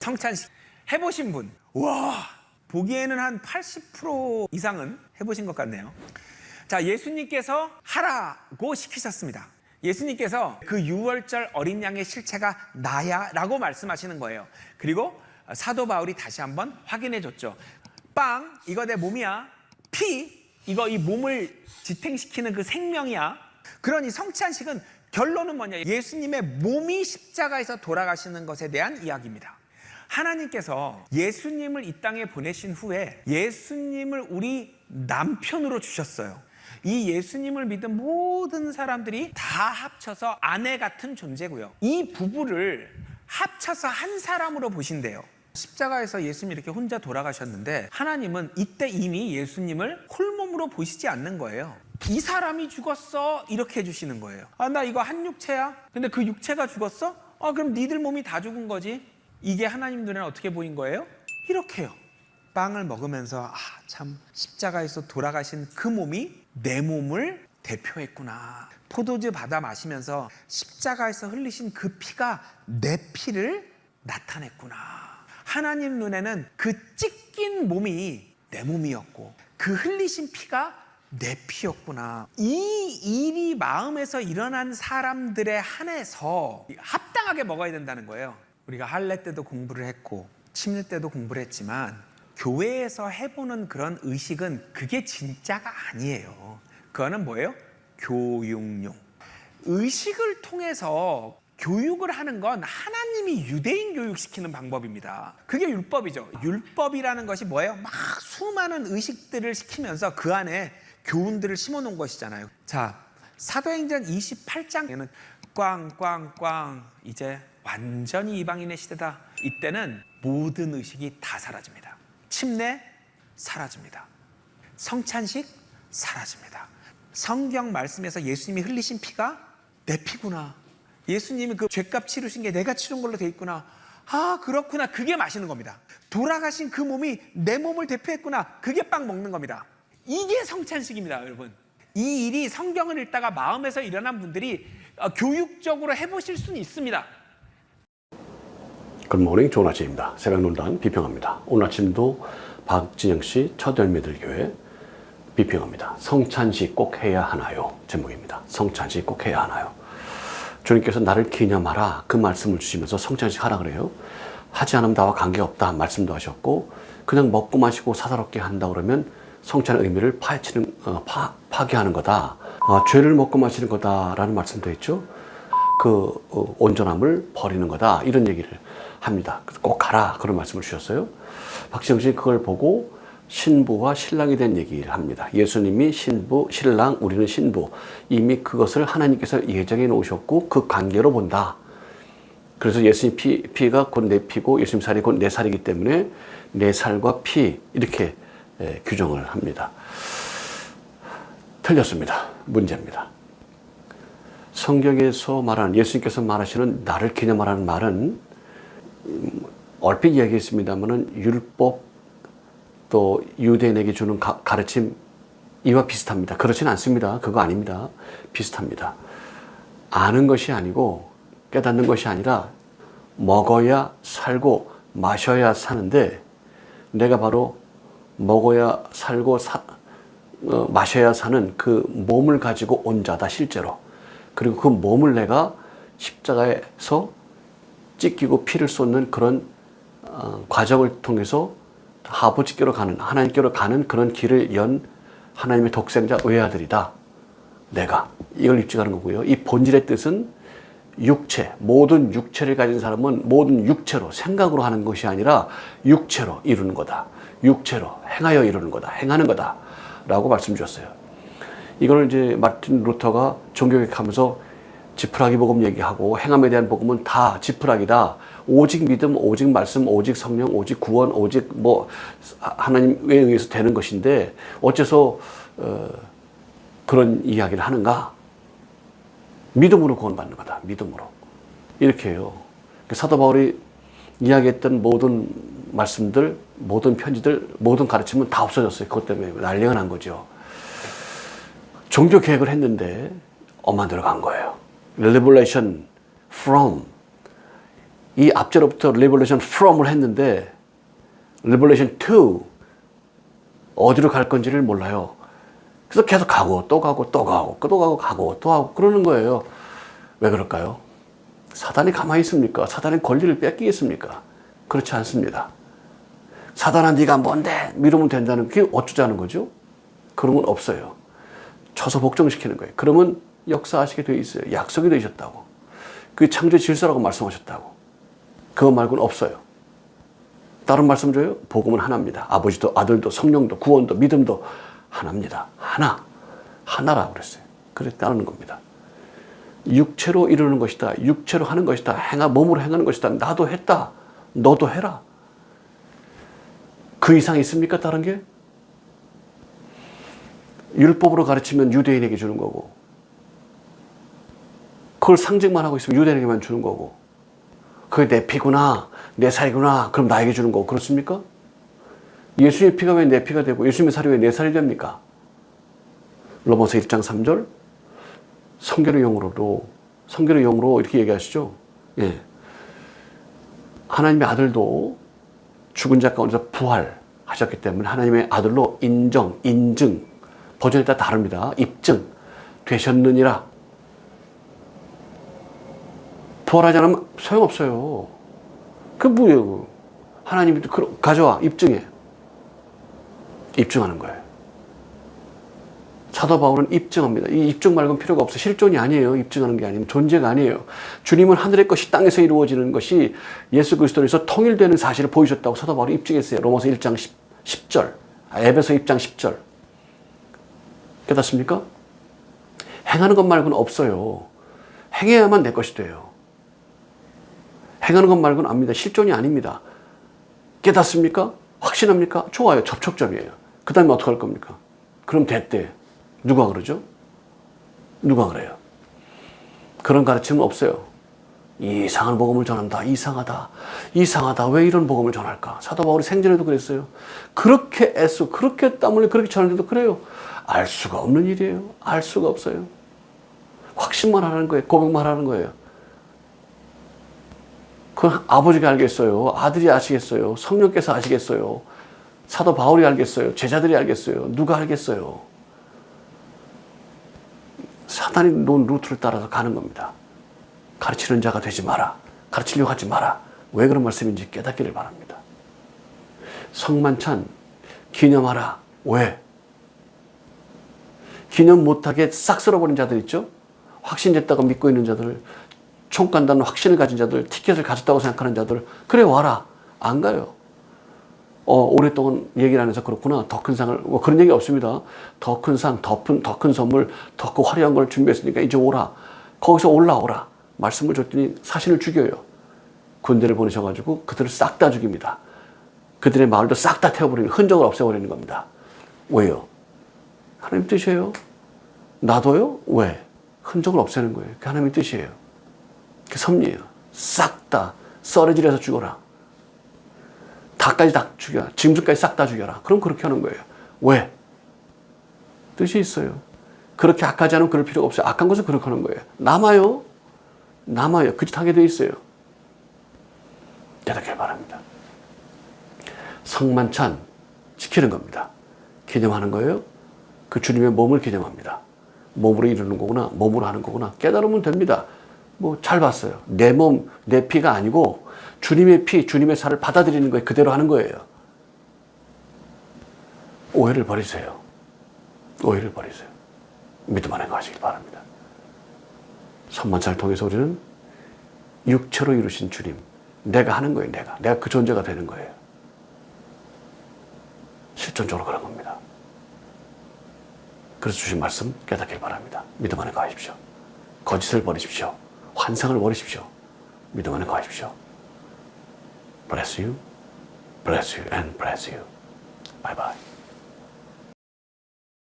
성찬식 해보신 분? 와, 보기에는 한 80% 이상은 해보신 것 같네요. 자, 예수님께서 하라고 시키셨습니다. 예수님께서 그 유월절 어린 양의 실체가 나야 라고 말씀하시는 거예요. 그리고 사도 바울이 다시 한번 확인해 줬죠. 빵, 이거 내 몸이야. 피, 이거 이 몸을 지탱시키는 그 생명이야. 그러니 성찬식은 결론은 뭐냐? 예수님의 몸이 십자가에서 돌아가시는 것에 대한 이야기입니다. 하나님께서 예수님을 이 땅에 보내신 후에 예수님을 우리 남편으로 주셨어요. 이 예수님을 믿은 모든 사람들이 다 합쳐서 아내 같은 존재고요. 이 부부를 합쳐서 한 사람으로 보신대요. 십자가에서 예수님이 이렇게 혼자 돌아가셨는데 하나님은 이때 이미 예수님을 홀몸으로 보시지 않는 거예요. 이 사람이 죽었어 이렇게 해주시는 거예요. 아, 나 이거 한 육체야? 근데 그 육체가 죽었어? 그럼 니들 몸이 다 죽은 거지? 이게 하나님 눈에는 어떻게 보인 거예요? 이렇게요. 빵을 먹으면서 참 십자가에서 돌아가신 그 몸이 내 몸을 대표했구나. 포도주 받아 마시면서 십자가에서 흘리신 그 피가 내 피를 나타냈구나. 하나님 눈에는 그 찢긴 몸이 내 몸이었고 그 흘리신 피가 내 피였구나. 이 일이 마음에서 일어난 사람들에 한해서 합당하게 먹어야 된다는 거예요. 우리가 할례 때도 공부를 했고 침례 때도 공부를 했지만 교회에서 해보는 그런 의식은 그게 진짜가 아니에요. 그거는 뭐예요? 교육용. 의식을 통해서 교육을 하는 건 하나님이 유대인 교육시키는 방법입니다. 그게 율법이죠. 율법이라는 것이 뭐예요? 막 수많은 의식들을 시키면서 그 안에 교훈들을 심어놓은 것이잖아요. 자, 사도행전 28장에는 꽝꽝꽝 이제 완전히 이방인의 시대다. 이때는 모든 의식이 다 사라집니다. 침례 사라집니다. 성찬식 사라집니다. 성경 말씀에서 예수님이 흘리신 피가 내 피구나. 예수님이 그 죄값 치르신 게 내가 치른 걸로 돼 있구나. 그렇구나. 그게 마시는 겁니다. 돌아가신 그 몸이 내 몸을 대표했구나. 그게 빵 먹는 겁니다. 이게 성찬식입니다, 여러분. 이 일이 성경을 읽다가 마음에서 일어난 분들이 교육적으로 해보실 수는 있습니다. 굿모닝, 좋은 아침입니다. 새벽논단 비평합니다. 오늘 아침도 박진영씨 첫열매들교회 비평합니다. 성찬식 꼭 해야 하나요? 제목입니다. 성찬식 꼭 해야 하나요? 주님께서 나를 기념하라 그 말씀을 주시면서 성찬식 하라 그래요. 하지 않으면 나와 관계없다 말씀도 하셨고 그냥 먹고 마시고 사사롭게 한다 그러면 성찬의 의미를 파괴하는 거다. 죄를 먹고 마시는 거다라는 말씀도 했죠. 그 온전함을 버리는 거다 이런 얘기를 합니다. 꼭 가라 그런 말씀을 주셨어요. 박지영 씨는 그걸 보고 신부와 신랑이 된 얘기를 합니다. 예수님이 신부, 신랑, 우리는 신부. 이미 그것을 하나님께서 예정해 놓으셨고 그 관계로 본다. 그래서 예수님 피가 곧 내 피고 예수님 살이 곧 내 살이기 때문에 내 살과 피 이렇게 규정을 합니다. 틀렸습니다. 문제입니다. 성경에서 말하는 예수님께서 말하시는 나를 기념하라는 말은 얼핏 이야기했습니다만은 율법 또 유대인에게 주는 가르침 이와 비슷합니다. 그렇지는 않습니다. 그거 아닙니다. 비슷합니다. 아는 것이 아니고 깨닫는 것이 아니라 먹어야 살고 마셔야 사는데 내가 바로 먹어야 살고 마셔야 사는 그 몸을 가지고 온 자다 실제로. 그리고 그 몸을 내가 십자가에서 찢기고 피를 쏟는 그런 과정을 통해서 아버지께로 가는 하나님께로 가는 그런 길을 연 하나님의 독생자 외아들이다. 내가 이걸 입증하는 거고요. 이 본질의 뜻은 육체, 모든 육체를 가진 사람은 모든 육체로 생각으로 하는 것이 아니라 육체로 이루는 거다. 육체로 행하여 이루는 거다. 행하는 거다. 라고 말씀 주셨어요. 이걸 이제 마틴 루터가 종교개혁하면서 지푸라기 복음 얘기하고 행함에 대한 복음은 다 지푸라기다. 오직 믿음, 오직 말씀, 오직 성령, 오직 구원, 오직 하나님에 의해서 되는 것인데 어째서 그런 이야기를 하는가? 믿음으로 구원받는 거다. 믿음으로. 이렇게 해요. 사도 바울이 이야기했던 모든 말씀들, 모든 편지들, 모든 가르침은 다 없어졌어요. 그것 때문에 난리가 난 거죠. 종교 개혁을 했는데 엄만 들어간 거예요. Revelation from 이 앞절부터 레볼루션 from을 했는데 레볼루션 2 어디로 갈 건지를 몰라요. 그래서 계속 가고 또 가고 또 가고 또 가고 가고 또 하고 그러는 거예요. 왜 그럴까요? 사단이 가만히 있습니까? 사단의 권리를 뺏기겠습니까? 그렇지 않습니다. 사단아 네가 뭔데 믿으면 된다는 게 어쩌자는 거죠? 그런 건 없어요. 쳐서 복종시키는 거예요. 그러면 역사하시게 되어 있어요. 약속이 되셨다고. 그게 창조 질서라고 말씀하셨다고. 그거 말고는 없어요. 다른 말씀 줘요? 복음은 하나입니다. 아버지도 아들도 성령도 구원도 믿음도 하나입니다. 하나. 하나라고 그랬어요. 그랬다는 겁니다. 육체로 이루는 것이다. 육체로 하는 것이다. 몸으로 행하는 것이다. 나도 했다. 너도 해라. 그 이상 있습니까? 다른 게? 율법으로 가르치면 유대인에게 주는 거고 그걸 상징만 하고 있으면 유대인에게만 주는 거고 그게 내 피구나 내 살이구나 그럼 나에게 주는 거고 그렇습니까? 예수님의 피가 왜 내 피가 되고 예수님의 살이 왜 내 살이 됩니까? 로마서 1장 3절 성결의 영으로 이렇게 얘기하시죠. 예. 하나님의 아들도 죽은 자 가운데서 부활하셨기 때문에 하나님의 아들로 인증 버전에 따라 다릅니다. 입증 되셨느니라. 부활하지 않으면 소용없어요. 그 뭐예요? 하나님이 가져와 입증해. 입증하는 거예요. 사도 바울은 입증합니다. 이 입증 말고는 필요가 없어. 실존이 아니에요. 입증하는 게 아니면 존재가 아니에요. 주님은 하늘의 것이 땅에서 이루어지는 것이 예수 그리스도에서 통일되는 사실을 보이셨다고 사도 바울이 입증했어요. 로마서 1장 10절, 에베소 1장 10절. 깨닫습니까? 행하는 것 말고는 없어요. 행해야만 내 것이 돼요. 행하는 것 말고는 압니다. 실존이 아닙니다. 깨닫습니까? 확신합니까? 좋아요. 접촉점이에요. 그 다음에 어떻게 할 겁니까? 그럼 됐대. 누가 그러죠? 누가 그래요? 그런 가르침은 없어요. 이상한 복음을 전한다. 이상하다. 왜 이런 복음을 전할까? 사도 바울이 생전에도 그랬어요. 그렇게 애쓰고 그렇게 땀 흘리고 그렇게 전하는데도 그래요. 알 수가 없는 일이에요. 알 수가 없어요. 확신만 하는 거예요. 고백만 하는 거예요. 그건 아버지가 알겠어요. 아들이 아시겠어요. 성령께서 아시겠어요. 사도 바울이 알겠어요. 제자들이 알겠어요. 누가 알겠어요. 사단이 놓은 루트를 따라서 가는 겁니다. 가르치는 자가 되지 마라. 가르치려고 하지 마라. 왜 그런 말씀인지 깨닫기를 바랍니다. 성만찬 기념하라. 왜? 기념 못하게 싹 쓸어버린 자들 있죠? 확신됐다고 믿고 있는 자들, 총 간다는 확신을 가진 자들, 티켓을 가졌다고 생각하는 자들, 그래 와라. 안 가요. 오랫동안 얘기를 안 해서 그렇구나. 더 큰 상을, 그런 얘기 없습니다. 더 큰 상, 더 큰 선물, 더 큰 화려한 걸 준비했으니까 이제 오라. 거기서 올라오라. 말씀을 줬더니 사신을 죽여요. 군대를 보내셔가지고 그들을 싹 다 죽입니다. 그들의 마을도 싹 다 태워버리는, 흔적을 없애버리는 겁니다. 왜요? 하나님 뜻이에요. 나도요? 왜? 흔적을 없애는 거예요. 그게 하나님의 뜻이에요. 그게 섭리예요. 싹 다 썰어질해서 죽어라. 닭까지 다 죽여라. 짐승까지 싹 다 죽여라. 그럼 그렇게 하는 거예요. 왜? 뜻이 있어요. 그렇게 악하지 않으면 그럴 필요가 없어요. 악한 것은 그렇게 하는 거예요. 남아요. 그 짓 하게 돼 있어요. 깨닫길 바랍니다. 성만찬 지키는 겁니다. 기념하는 거예요. 그 주님의 몸을 기념합니다. 몸으로 이루는 거구나. 몸으로 하는 거구나. 깨달으면 됩니다. 잘 봤어요. 내 몸, 내 피가 아니고 주님의 피, 주님의 살을 받아들이는 거예요. 그대로 하는 거예요. 오해를 버리세요. 오해를 버리세요. 믿음 안에 가시길 바랍니다. 성만찬을 통해서 우리는 육체로 이루신 주님, 내가 하는 거예요. 내가 그 존재가 되는 거예요. 실존적으로 그런 겁니다. 그래서 주신 말씀 깨닫길 바랍니다. 믿음 안에 가십시오. 거짓을 버리십시오. 환상을 버리십시오. 믿음 안에 가십시오. Bless you, and bless you. Bye bye.